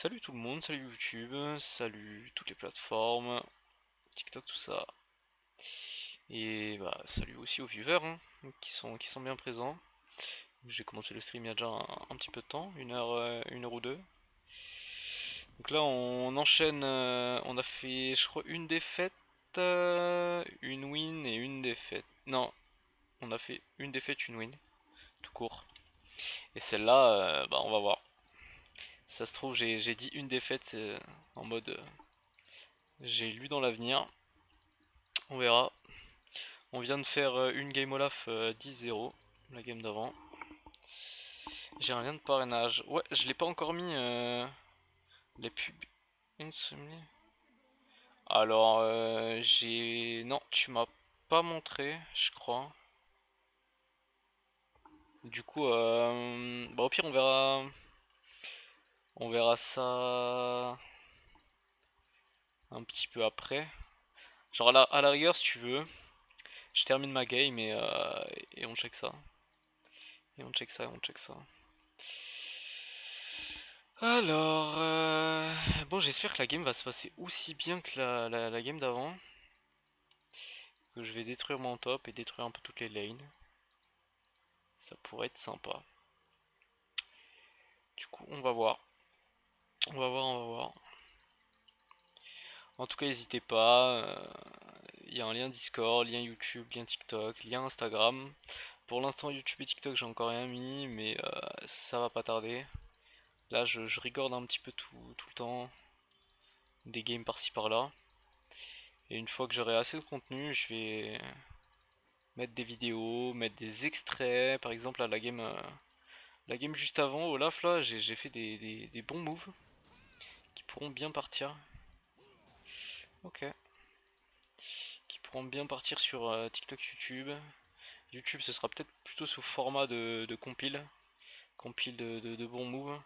Salut tout le monde, salut YouTube, salut toutes les plateformes, TikTok, tout ça. Et bah salut aussi aux viewers qui sont bien présents. J'ai commencé le stream il y a déjà un petit peu de temps, une heure ou deux. Donc là on enchaîne, on a fait je crois une défaite, une win et une défaite. Non, on a fait une défaite, une win, tout court. Et celle-là, bah on va voir. Ça se trouve j'ai dit une défaite en mode j'ai lu dans l'avenir. On verra. On vient de faire une game Olaf 10-0, la game d'avant. J'ai un lien de parrainage. Ouais, je l'ai pas encore mis les pubs. Insomnie. Alors, j'ai... Non, tu m'as pas montré, je crois. Du coup, bah au pire on verra ça un petit peu après. Genre à la rigueur, si tu veux, je termine ma game et on check ça. Et on check ça, et on check ça. Alors, bon, j'espère que la game va se passer aussi bien que la game d'avant. Que je vais détruire mon top et détruire un peu toutes les lanes. Ça pourrait être sympa. Du coup, on va voir. On va voir, on va voir. En tout cas, n'hésitez pas. Il y a un lien Discord, lien YouTube, lien TikTok, lien Instagram. Pour l'instant, YouTube et TikTok, j'ai encore rien mis, mais ça va pas tarder. Là, je regarde un petit peu tout le temps. Des games par-ci par-là. Et une fois que j'aurai assez de contenu, je vais mettre des vidéos, mettre des extraits. Par exemple, à la game juste avant, Olaf, là, j'ai fait des bons moves qui pourront bien partir. Ok. Qui pourront bien partir sur TikTok, YouTube. YouTube, ce sera peut-être plutôt sous format de compile. Compile de bons moves.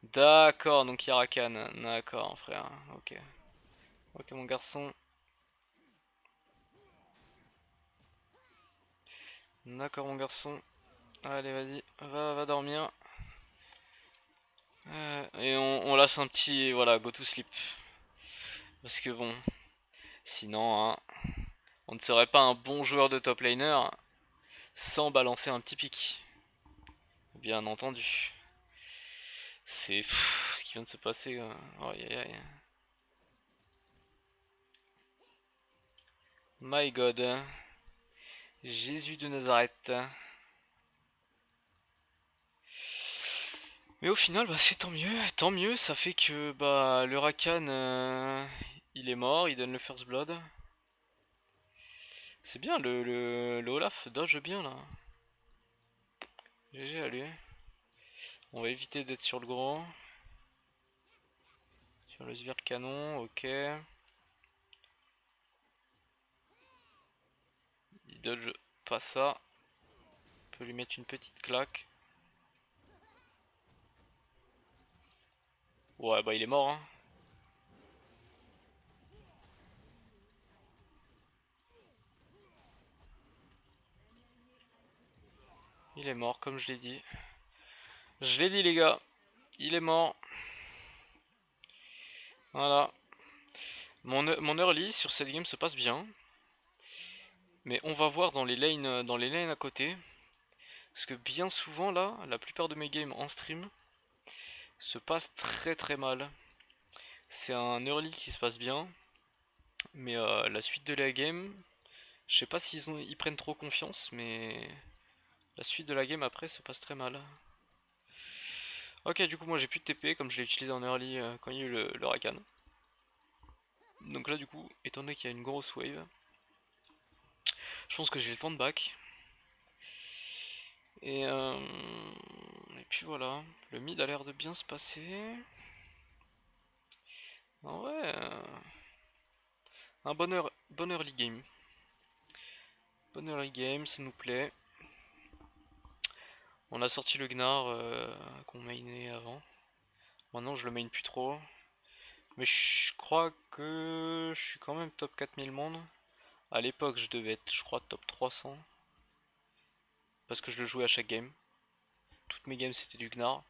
D'accord, donc il y a Rakan. D'accord, frère. Ok. Ok, mon garçon. D'accord, mon garçon. Allez, vas-y. Va dormir. Et on lâche un petit. Voilà, go to sleep. Parce que bon, sinon, hein, on ne serait pas un bon joueur de top laner sans balancer un petit pic. Bien entendu. C'est ce qui vient de se passer. Aïe, aïe, aïe. My God. Jésus de Nazareth. Mais au final, bah, c'est tant mieux. Tant mieux, ça fait que bah, le Rakan, il est mort, il donne le First Blood. C'est bien, le Olaf dodge bien là. GG à lui. On va éviter d'être sur le gros. Sur le sbire canon, ok. Il dodge pas ça. On peut lui mettre une petite claque. Ouais, bah il est mort, hein. Il est mort, comme je l'ai dit. Je l'ai dit, les gars. Il est mort. Voilà. Mon early sur cette game se passe bien. Mais on va voir dans les lanes à côté. Parce que bien souvent, là, la plupart de mes games en stream se passent très très mal. C'est un early qui se passe bien. Mais la suite de la game, je sais pas ils prennent trop confiance, mais la suite de la game après se passe très mal. Ok, du coup, moi j'ai plus de TP comme je l'ai utilisé en early quand il y a eu le Rakan. Donc là, du coup, étant donné qu'il y a une grosse wave, je pense que j'ai le temps de back. Et, euh, et puis voilà, le mid a l'air de bien se passer. En vrai, un bon early game. Bon early game, ça nous plaît. On a sorti le Gnar qu'on mainait avant. Maintenant, je le main plus trop. Mais je crois que je suis quand même top 4000 monde. À l'époque, je devais être, je crois, top 300. Parce que je le jouais à chaque game. Toutes mes games, c'était du Gnar.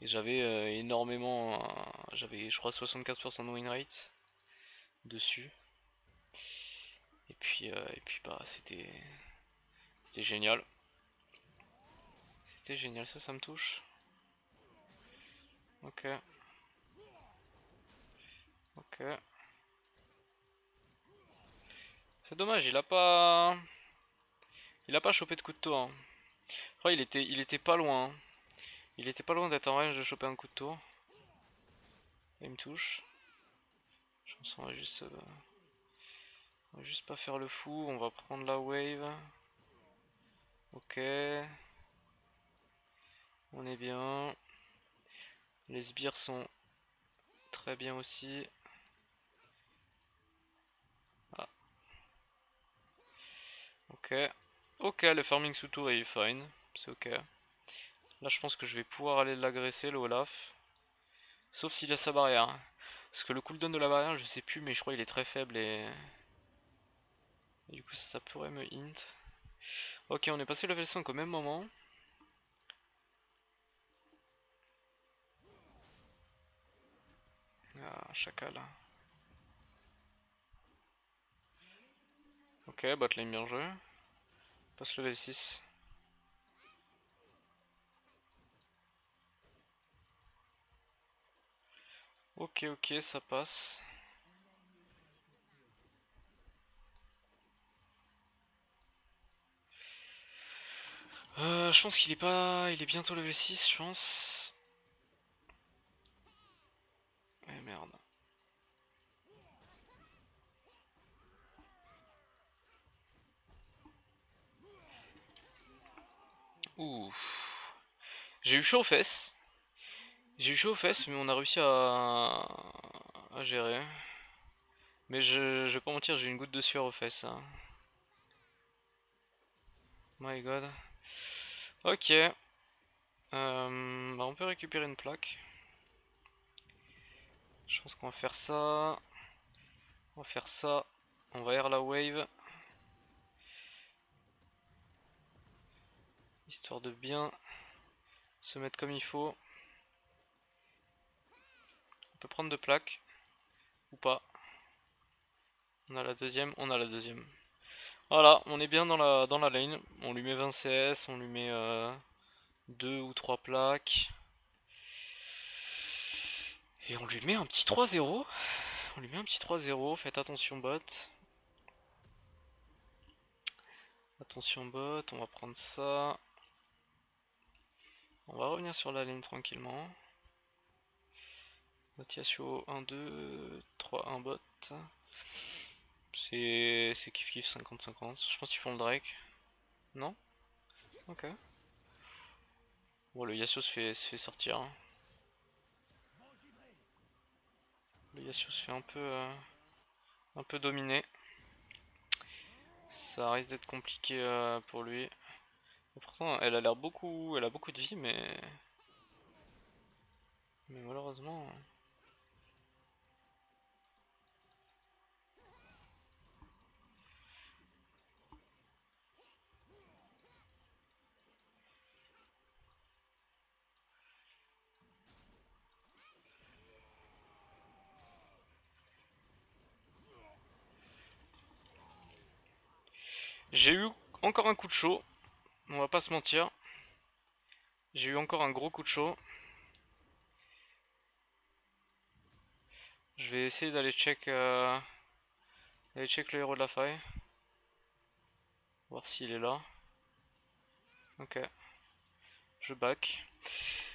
Et j'avais énormément, j'avais je crois 75% de win rate dessus. Et puis bah c'était génial. C'était génial, ça me touche. Ok. Ok. C'est dommage, il a pas chopé de coup de tour, hein. Après, il était pas loin, hein. Il était pas loin d'être en range de choper un coup de tour. Il me touche. Je pense qu'on va juste pas faire le fou. On va prendre la wave. Ok. On est bien. Les sbires sont très bien aussi. Ah. Ok. Ok, le farming sous tour est fine. C'est ok. Là, je pense que je vais pouvoir aller l'agresser, le Olaf. Sauf s'il a sa barrière. Parce que le cooldown de la barrière, je sais plus, mais je crois qu'il est très faible et du coup, ça pourrait me hint. Ok, on est passé level 5 au même moment. Ah, chacal. Ok, botlane bien joué. Passe level 6. Ok, ok, ça passe. Je pense qu'il est pas. Il est bientôt level 6, je pense. Eh merde. Ouh. J'ai eu chaud aux fesses. J'ai eu chaud aux fesses, mais on a réussi à gérer. Mais je vais pas mentir, j'ai une goutte de sueur aux fesses, hein. My god. Ok. Bah on peut récupérer une plaque. Je pense qu'on va faire ça. On va faire ça. On va air la wave. Histoire de bien se mettre comme il faut. On peut prendre deux plaques. Ou pas. On a la deuxième. On a la deuxième. Voilà, on est bien dans la lane. On lui met 20 CS. On lui met 2 ou 3 plaques. Et on lui met un petit 3-0. On lui met un petit 3-0. Faites attention bot. Attention bot. On va prendre ça. On va revenir sur la lane tranquillement. Yasuo 1, 2, 3, 1 bot. C'est kiff kiff 50-50. Je pense qu'ils font le Drake. Non? Ok. Bon, le Yasuo se fait sortir, hein. Le Yasuo se fait un peu dominer. Ça risque d'être compliqué pour lui. Et pourtant, elle a l'air beaucoup. Elle a beaucoup de vie, mais malheureusement. J'ai eu encore un coup de chaud. On va pas se mentir. J'ai eu encore un gros coup de chaud. Je vais essayer d'aller check le héros de la faille. Voir s'il est là. Ok. Je back.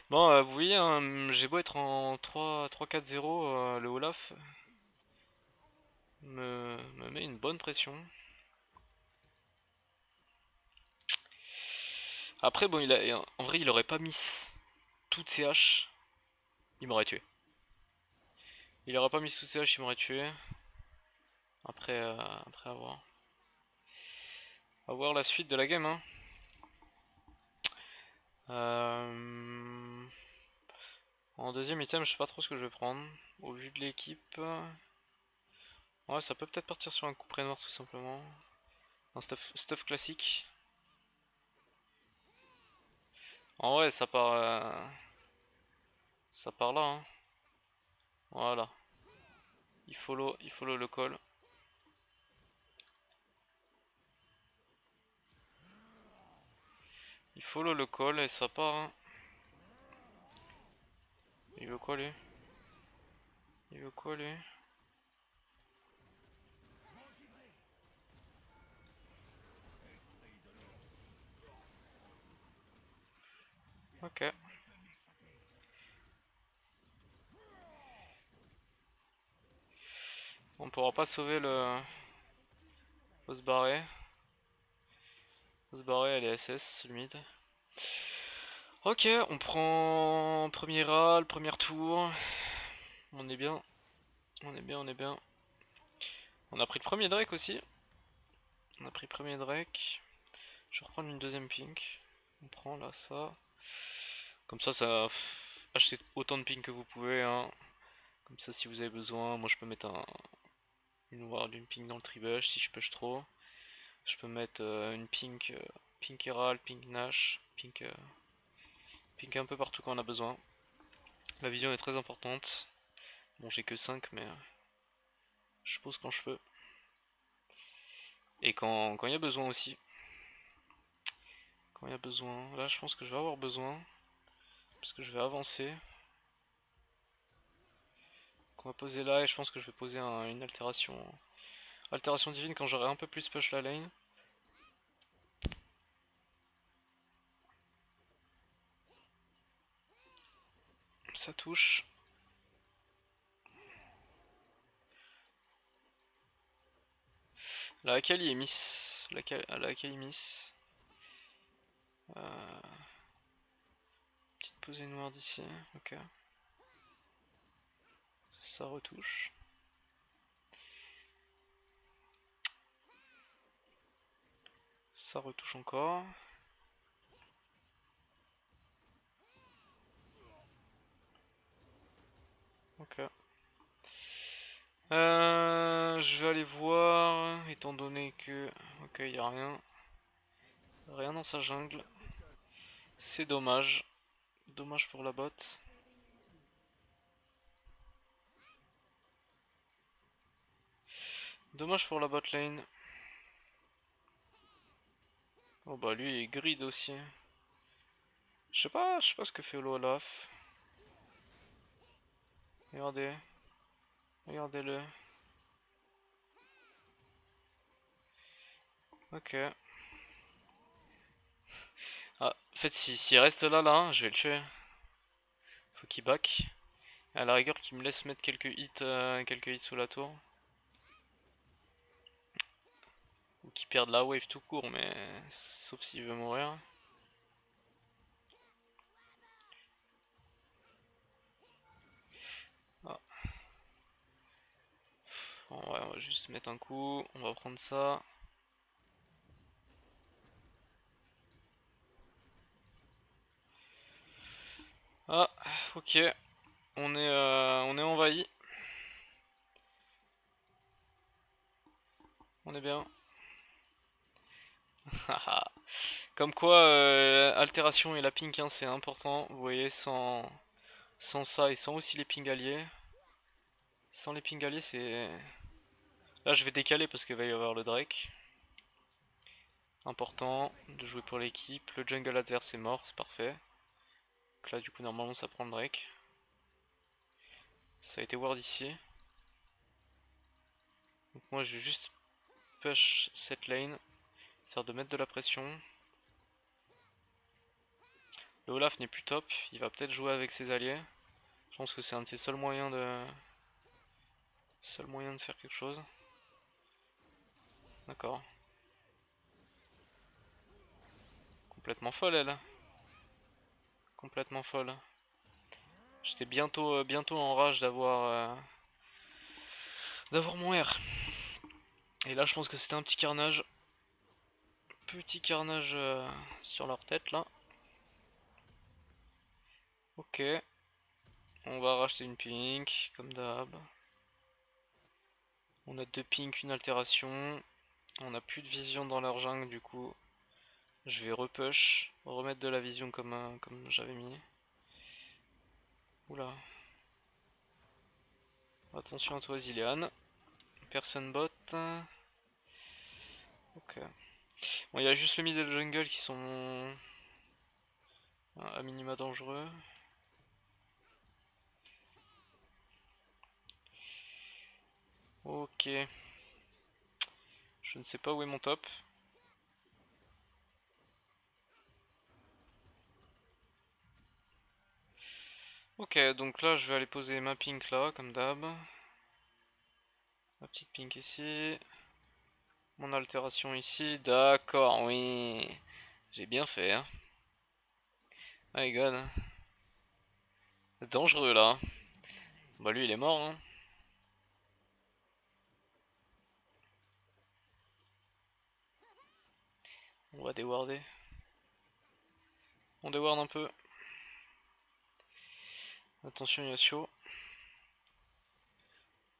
Bon, vous voyez, hein, j'ai beau être en 3-4-0, le Olaf me met une bonne pression. Après, bon, en vrai, il aurait pas mis toutes ses haches, il m'aurait tué. Il aurait pas mis toutes ses haches, il m'aurait tué. Après avoir. À voir la suite de la game, hein. En deuxième item, je sais pas trop ce que je vais prendre. Au vu de l'équipe. Ouais, ça peut peut-être partir sur un coup près noir tout simplement. Un stuff classique. En vrai, ça part. Ça part là, hein. Voilà. Il follow le call. Il follow le call et ça part, hein. Il veut quoi lui? Il veut quoi lui? Ok. On pourra pas sauver le... Faut se barrer. Faut se barrer, elle est SS, limite. Ok, on prend premier râle, premier tour. On est bien. On est bien, on est bien. On a pris le premier Drake aussi. On a pris le premier Drake. Je vais reprendre une deuxième pink. On prend là ça. Comme ça... Achetez autant de pink que vous pouvez, hein. Comme ça, si vous avez besoin, moi je peux mettre une ward, une pink dans le tribush si je push trop. Je peux mettre une pink, pink Herald, pink Nash, pink un peu partout quand on a besoin. La vision est très importante. Bon, j'ai que 5, mais je pose quand je peux. Et quand il y a besoin aussi. Quand il y a besoin. Là, je pense que je vais avoir besoin. Parce que je vais avancer. On va poser là et je pense que je vais poser une altération. Altération divine quand j'aurai un peu plus push la lane. Ça touche. La Akali est miss. La Akali miss. Petite posée noire d'ici. Ok. Ça retouche. Ça retouche encore. Ok. Je vais aller voir, étant donné que... Ok, y a rien. Rien dans sa jungle. C'est dommage. Dommage pour la bot. Dommage pour la bot lane. Oh bah lui il grid aussi. Je sais pas ce que fait Olaf. Regardez. Regardez-le. Ok. Ah, en fait s'il reste là, hein, je vais le tuer. Faut qu'il back. À la rigueur qu'il me laisse mettre quelques hits sous la tour. Ou qu'il perde la wave tout court, mais sauf s'il veut mourir. Ah. Bon, ouais, on va juste mettre un coup. On va prendre ça. Ah, ok. On est envahi. On est bien. Comme quoi, altération et la pink, hein, c'est important. Vous voyez, sans ça et sans aussi les ping alliés. Sans les ping alliés, c'est... Là, je vais décaler parce qu'il va y avoir le Drake. Important de jouer pour l'équipe. Le jungle adverse est mort, c'est parfait. Donc là, du coup, normalement, ça prend le Drake. Ça a été ward ici. Donc moi, je vais juste push cette lane. Histoire de mettre de la pression. Le Olaf n'est plus top. Il va peut-être jouer avec ses alliés. Je pense que c'est un de ses seuls moyens de faire quelque chose. D'accord. Complètement folle elle. Complètement folle. J'étais bientôt en rage d'avoir mon R. Et là je pense que c'était un petit carnage. Petit carnage sur leur tête là. Ok. On va racheter une pink comme d'hab. On a deux pinks, une altération. On a plus de vision dans leur jungle du coup. Je vais repush, remettre de la vision comme j'avais mis. Oula. Attention à toi, Zilean. Personne bot. Ok. Bon, il y a juste le mid et le jungle qui sont à minima dangereux. Ok. Je ne sais pas où est mon top. Ok, donc là je vais aller poser ma pink là, comme d'hab. Ma petite pink ici. Mon altération ici. D'accord, oui. J'ai bien fait, hein. Oh my god. C'est dangereux là. Bah lui il est mort, hein. On va déwarder. On déward un peu. Attention Yasuo.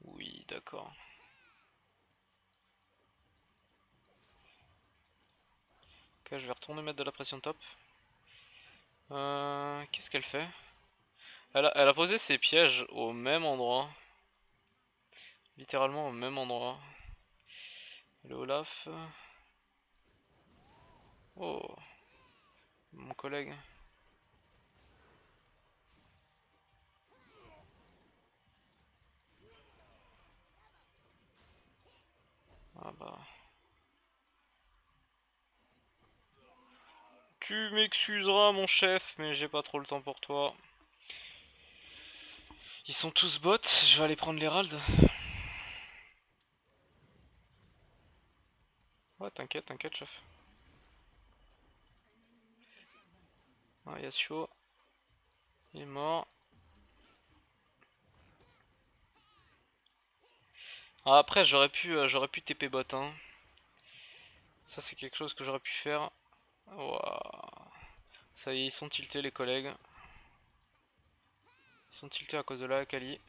Oui, d'accord. Ok, je vais retourner mettre de la pression top. Qu'est-ce qu'elle fait? Elle a posé ses pièges au même endroit. Littéralement au même endroit. Le Olaf. Oh, mon collègue. Ah bah. Tu m'excuseras mon chef, mais j'ai pas trop le temps pour toi. Ils sont tous bots, je vais aller prendre l'Herald. Ouais, t'inquiète, t'inquiète, chef. Ah, Yasuo. Il est mort. Ah, après, j'aurais pu TP bot, hein. Ça, c'est quelque chose que j'aurais pu faire. Ouah. Ça y est, ils sont tiltés, les collègues. Ils sont tiltés à cause de la Akali.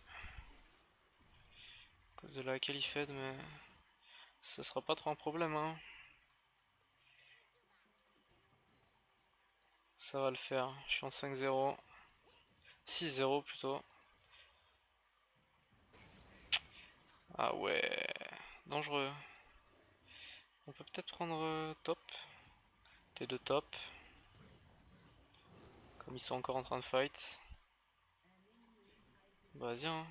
À cause de la Akali Fed, mais ça sera pas trop un problème, hein. Ça va le faire. Je suis en 5-0. 6-0 plutôt. Ah ouais. Dangereux. On peut peut-être prendre top. T2 top. Comme ils sont encore en train de fight. Vas-y, hein.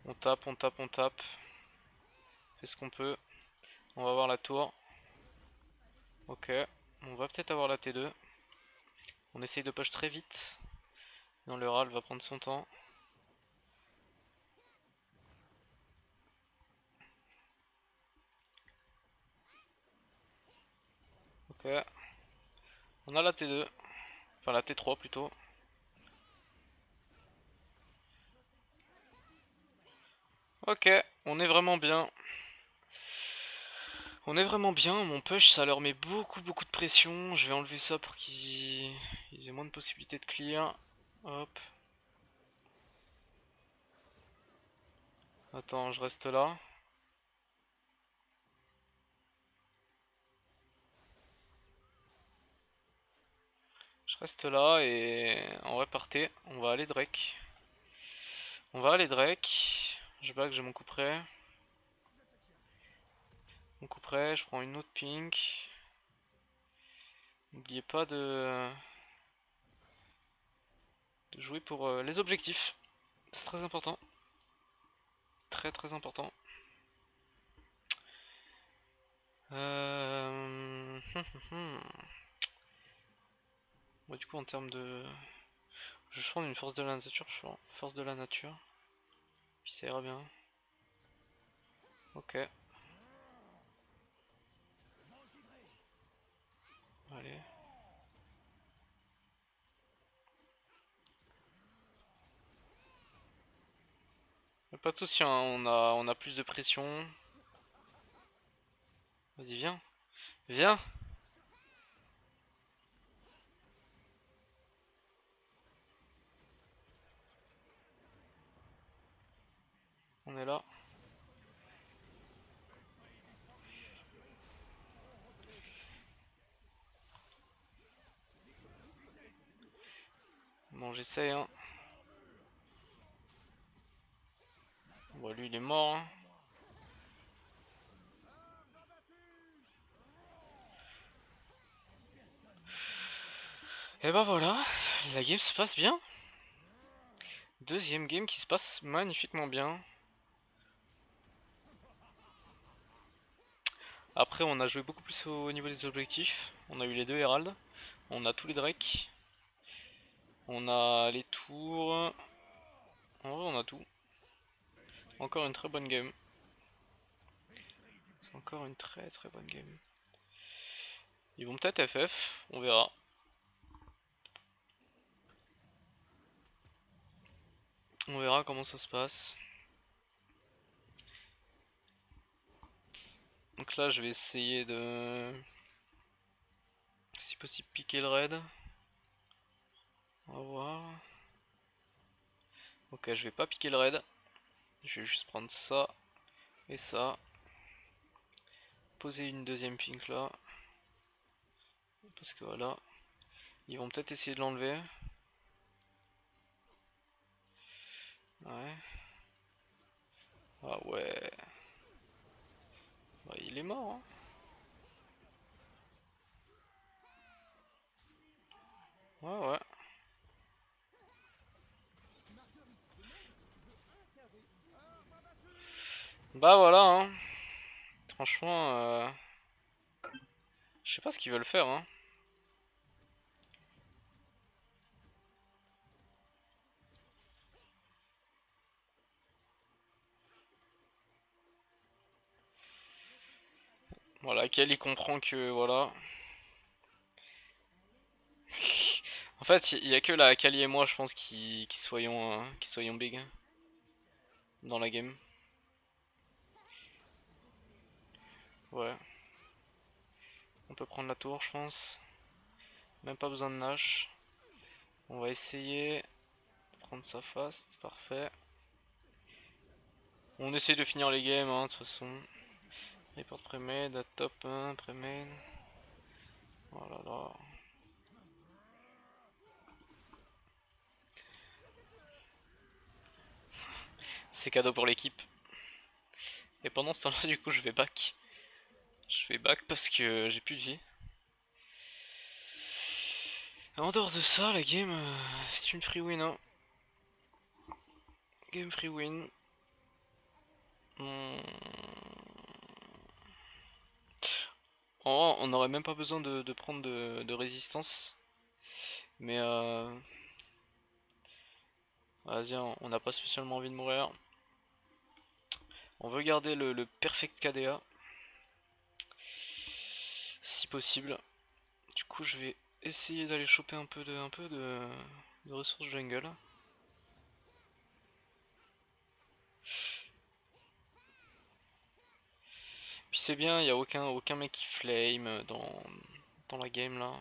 On tape, on tape, on tape. Fait ce qu'on peut. On va avoir la tour. Ok. On va peut-être avoir la T2. On essaye de push très vite. Non, le Ral va prendre son temps. Ok. On a la T2. Enfin la T3 plutôt. Ok. On est vraiment bien. On est vraiment bien. Mon push ça leur met beaucoup de pression. Je vais enlever ça pour qu'ils aient moins de possibilités de clear. Hop. Attends, je reste là. Je reste là et en vrai partez. On va aller Drake. On va aller Drake. Je back, j'ai mon coup près. Mon coup près, je prends une autre pink. N'oubliez pas de jouer pour les objectifs. C'est très important. Très important. Bon, du coup, en termes de. Je vais prendre une force de la nature. Je prends force de la nature. Puis ça ira bien. Ok. Allez. Pas de soucis, hein, on a plus de pression. Vas-y, viens. Viens. On est là. Bon, j'essaye, hein. Bon, lui, il est mort, hein. Et bah voilà, la game se passe bien. Deuxième game qui se passe magnifiquement bien. Après, on a joué beaucoup plus au niveau des objectifs. On a eu les deux Herald. On a tous les Drakes. On a les tours. En vrai, on a tout. Encore une très bonne game. C'est encore une très très bonne game. Ils vont peut-être FF, on verra. On verra comment ça se passe. Donc là, je vais essayer de, si possible, piquer le raid. On va voir. Ok, je vais pas piquer le raid. Je vais juste prendre ça et ça. Poser une deuxième pink là. Parce que voilà. Ils vont peut-être essayer de l'enlever. Ouais. Ah ouais. Bah, il est mort, hein. Ouais, ouais. Bah voilà, hein. Franchement, je sais pas ce qu'ils veulent faire, hein. Voilà, Kel il comprend que voilà. En fait, il y a que la Kali et moi, je pense, qui soyons big dans la game. Ouais. On peut prendre la tour, je pense. Même pas besoin de Nash. On va essayer de prendre ça fast, parfait. On essaie de finir les games, hein, de toute façon. Report pré-made, top 1, pré-main. Oh là là. C'est cadeau pour l'équipe. Et pendant ce temps-là, du coup, je vais back. Je vais back parce que j'ai plus de vie. En dehors de ça, la game, c'est une free win, hein. Game free win. On n'aurait même pas besoin de prendre de résistance. Mais vas-y, on n'a pas spécialement envie de mourir. On veut garder le perfect KDA. Si possible. Du coup, je vais essayer d'aller choper un peu de ressources jungle. Puis c'est bien, il n'y a aucun mec qui flame dans la game là.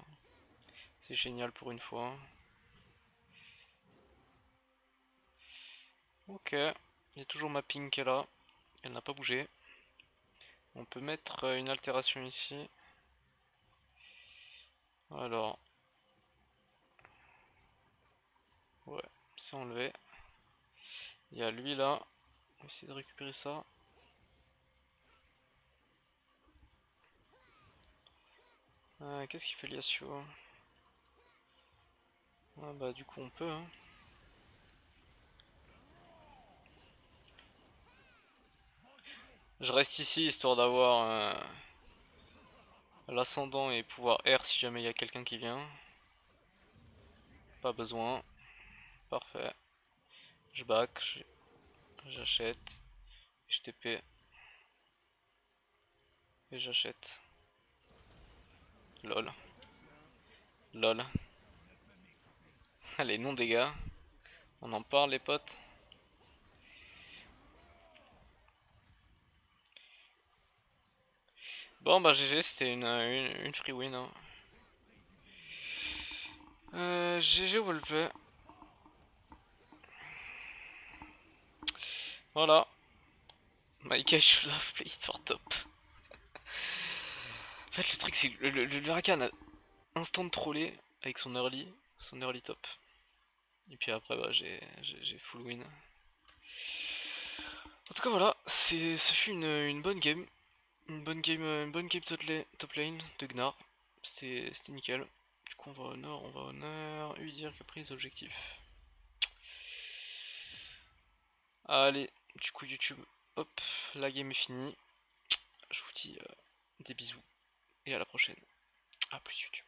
C'est génial pour une fois. Ok, il y a toujours ma ping qui est là. Elle n'a pas bougé. On peut mettre une altération ici. Alors, ouais, c'est enlevé. Il y a lui là. On va essayer de récupérer ça. Qu'est-ce qu'il fait Yasuo? Ah bah du coup on peut, hein. Je reste ici histoire d'avoir l'ascendant et pouvoir R si jamais il y a quelqu'un qui vient. Pas besoin. Parfait. Je back, j'achète. Je TP. Et j'achète. Lol. Lol. Allez, non dégâts. On en parle les potes. Bon bah GG, c'était une free win, hein. GG Wolpe. Voilà. Mike, I should have played for top. En fait, le truc, c'est que le Rakan a instant trollé avec son early top. Et puis après, bah, j'ai full win. En tout cas, voilà, ce fut une bonne game. Une bonne game top lane de Gnar. C'était nickel. Du coup, on va au nord, lui dire qu'il a pris les objectifs. Allez, du coup, YouTube, hop, la game est finie. Je vous dis des bisous et à la prochaine. A plus, YouTube.